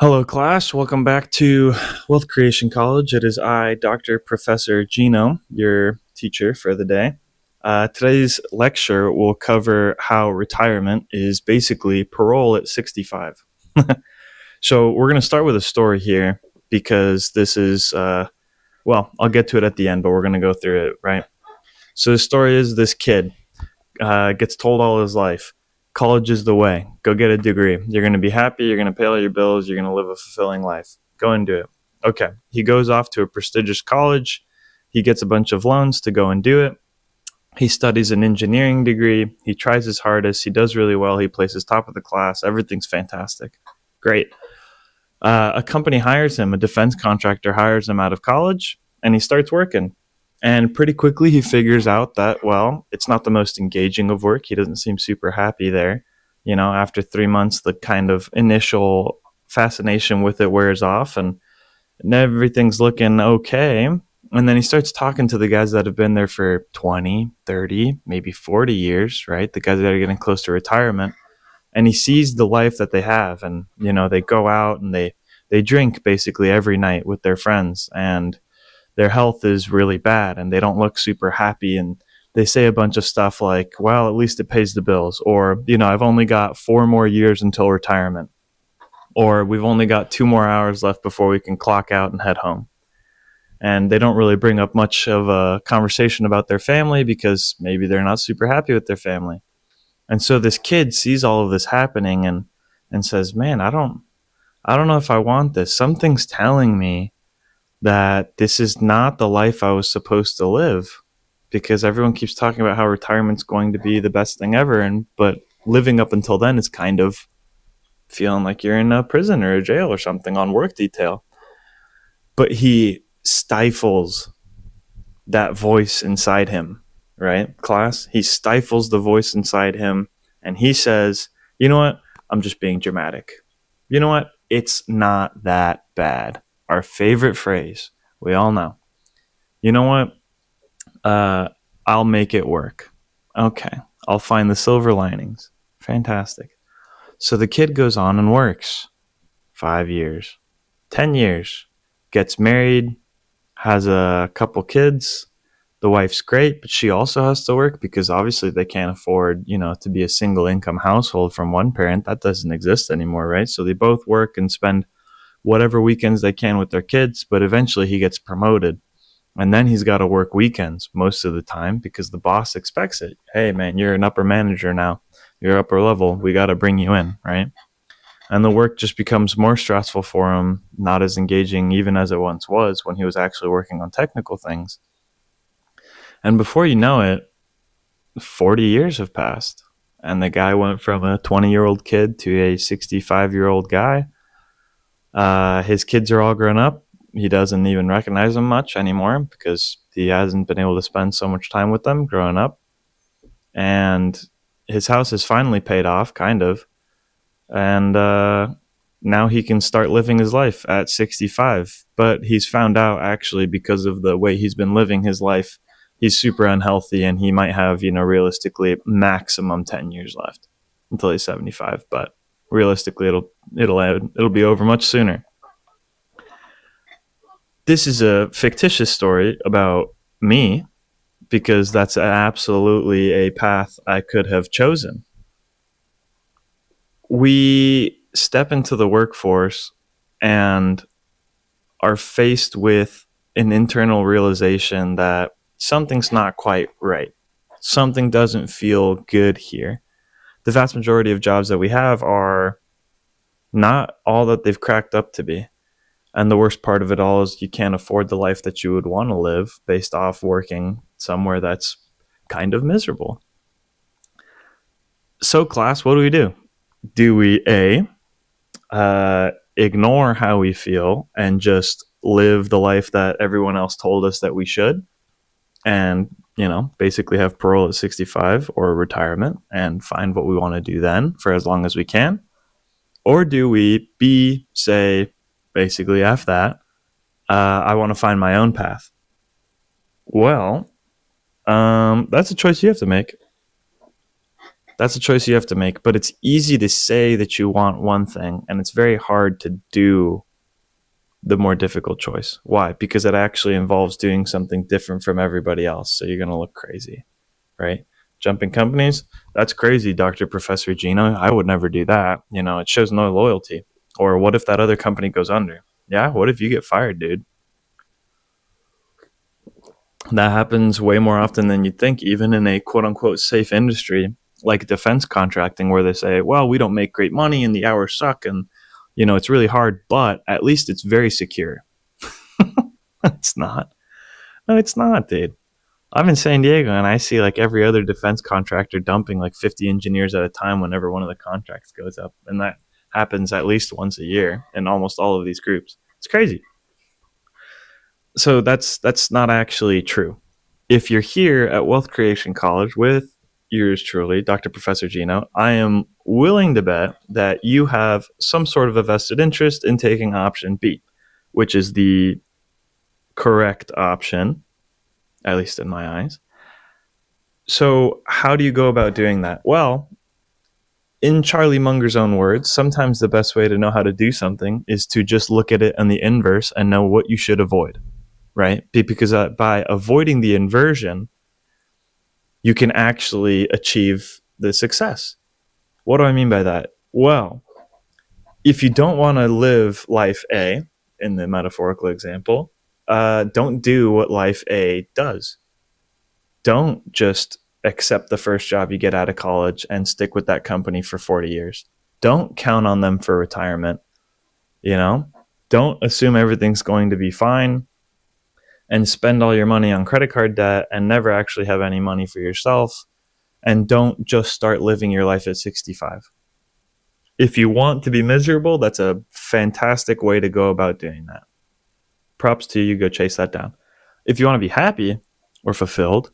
Hello, class. Welcome back to Wealth Creation College. It is I, Dr. Professor Geno, your teacher for the day. Today's lecture will cover how retirement is basically parole at 65. So we're going to start with a story here because this is, I'll get to it at the end, but we're going to go through it, right? So the story is this kid gets told all his life, college is the way. Go get a degree. You're going to be happy. You're going to pay all your bills. You're going to live a fulfilling life. Go and do it. Okay. He goes off to a prestigious college. He gets a bunch of loans to go and do it. He studies an engineering degree. He tries his hardest. He does really well. He places top of the class. Everything's fantastic. Great. A company hires him. A defense contractor hires him out of college, and he starts working. And pretty quickly, he figures out that, well, it's not the most engaging of work. He doesn't seem super happy there. After 3 months, the kind of initial fascination with it wears off and everything's looking okay. And then he starts talking to the guys that have been there for 20, 30, maybe 40 years, right? The guys that are getting close to retirement. And he sees the life that they have. And, they go out and they drink basically every night with their friends. And their health is really bad and they don't look super happy, and they say a bunch of stuff like, well, at least it pays the bills, or I've only got 4 more years until retirement, or we've only got 2 more hours left before we can clock out and head home. And they don't really bring up much of a conversation about their family because maybe they're not super happy with their family. And so this kid sees all of this happening and says, man, I don't know if I want this. Something's telling me that this is not the life I was supposed to live, because everyone keeps talking about how retirement's going to be the best thing ever, but living up until then is kind of feeling like you're in a prison or a jail or something on work detail. But he stifles that voice inside him, right, class? He stifles the voice inside him and he says, you know what? I'm just being dramatic. You know what? It's not that bad. Our favorite phrase, we all know. You know what? I'll make it work. Okay. I'll find the silver linings. Fantastic. So the kid goes on and works 5 years, 10 years, gets married, has a couple kids. The wife's great, but she also has to work because obviously they can't afford, to be a single income household from one parent. That doesn't exist anymore, right? So they both work and spend whatever weekends they can with their kids, but eventually he gets promoted. And then he's got to work weekends most of the time because the boss expects it. Hey, man, you're an upper manager now. You're upper level. We got to bring you in, right? And the work just becomes more stressful for him, not as engaging even as it once was when he was actually working on technical things. And before you know it, 40 years have passed. And the guy went from a 20-year-old kid to a 65-year-old guy. His kids are all grown up. He doesn't even recognize them much anymore because he hasn't been able to spend so much time with them growing up. And his house is finally paid off, kind of. And now he can start living his life at 65. But he's found out, actually, because of the way he's been living his life, he's super unhealthy and he might have, realistically, maximum 10 years left until he's 75. But realistically, it'll be over much sooner. This is a fictitious story about me because that's absolutely a path I could have chosen. We step into the workforce and are faced with an internal realization that something's not quite right. Something doesn't feel good here. The vast majority of jobs that we have are not all that they've cracked up to be. And the worst part of it all is you can't afford the life that you would want to live based off working somewhere that's kind of miserable. So, class, what do? Do we A, ignore how we feel and just live the life that everyone else told us that we should, and basically have parole at 65 or retirement and find what we want to do then for as long as we can? Or do we B, say basically F that, I want to find my own path? Well, that's a choice you have to make. That's a choice you have to make, but it's easy to say that you want one thing, and it's very hard to do the more difficult choice. Why? Because it actually involves doing something different from everybody else. So you're going to look crazy, right? Jumping companies, that's crazy, Dr. Professor Geno. I would never do that. It shows no loyalty. Or what if that other company goes under? Yeah, what if you get fired, dude? That happens way more often than you'd think, even in a quote unquote safe industry like defense contracting, where they say, well, we don't make great money and the hours suck and it's really hard, but at least it's very secure. It's not. No, it's not, dude. I'm in San Diego and I see like every other defense contractor dumping like 50 engineers at a time whenever one of the contracts goes up. And that happens at least once a year in almost all of these groups. It's crazy. So that's not actually true. If you're here at Wealth Creation College with yours truly, Dr. Professor Geno, I am willing to bet that you have some sort of a vested interest in taking option B, which is the correct option, at least in my eyes. So how do you go about doing that? Well, in Charlie Munger's own words, sometimes the best way to know how to do something is to just look at it in the inverse and know what you should avoid, right? Because by avoiding the inversion, you can actually achieve the success. What do I mean by that? Well, if you don't want to live life A, in the metaphorical example, don't do what life A does. Don't just accept the first job you get out of college and stick with that company for 40 years. Don't count on them for retirement. Don't assume everything's going to be fine and spend all your money on credit card debt and never actually have any money for yourself. And don't just start living your life at 65. If you want to be miserable, that's a fantastic way to go about doing that. Props to you, go chase that down. If you want to be happy or fulfilled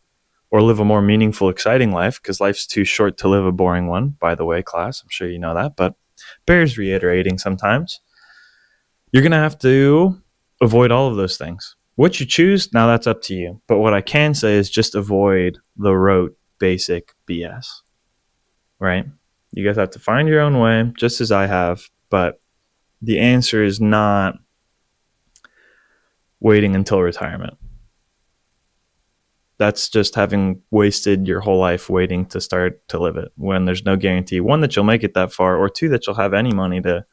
or live a more meaningful, exciting life, because life's too short to live a boring one, by the way, class, I'm sure you know that, but bears reiterating sometimes, you're going to have to avoid all of those things. What you choose, now that's up to you. But what I can say is just avoid the rote, basic BS, right? You guys have to find your own way, just as I have, but the answer is not waiting until retirement. That's just having wasted your whole life waiting to start to live it when there's no guarantee, one, that you'll make it that far, or two, that you'll have any money to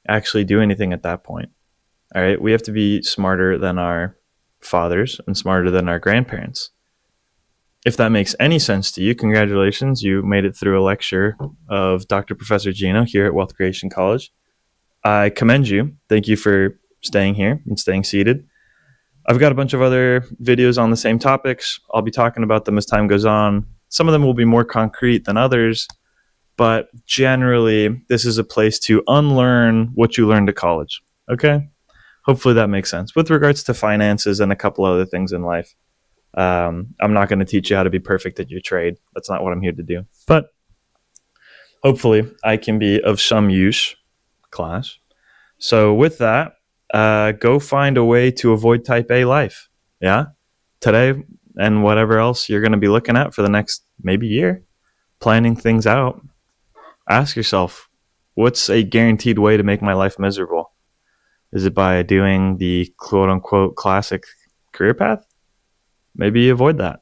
actually do anything at that point. All right, we have to be smarter than our fathers and smarter than our grandparents. If that makes any sense to you, congratulations. You made it through a lecture of Dr. Professor Geno here at Wealth Creation College. I commend you. Thank you for staying here and staying seated. I've got a bunch of other videos on the same topics. I'll be talking about them as time goes on. Some of them will be more concrete than others, but generally, this is a place to unlearn what you learned at college. Okay? Hopefully that makes sense. With regards to finances and a couple other things in life, I'm not going to teach you how to be perfect at your trade. That's not what I'm here to do. But hopefully I can be of some use, class. So with that, go find a way to avoid type A life. Yeah? Today and whatever else you're going to be looking at for the next maybe year, planning things out. Ask yourself, what's a guaranteed way to make my life miserable? Is it by doing the quote unquote classic career path? Maybe avoid that.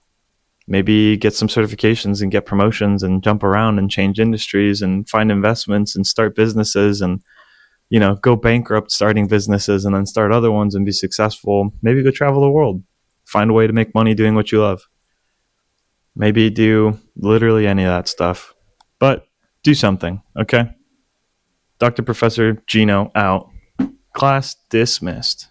Maybe get some certifications and get promotions and jump around and change industries and find investments and start businesses and, go bankrupt starting businesses and then start other ones and be successful. Maybe go travel the world. Find a way to make money doing what you love. Maybe do literally any of that stuff. But do something, okay? Dr. Professor Geno out. Class dismissed.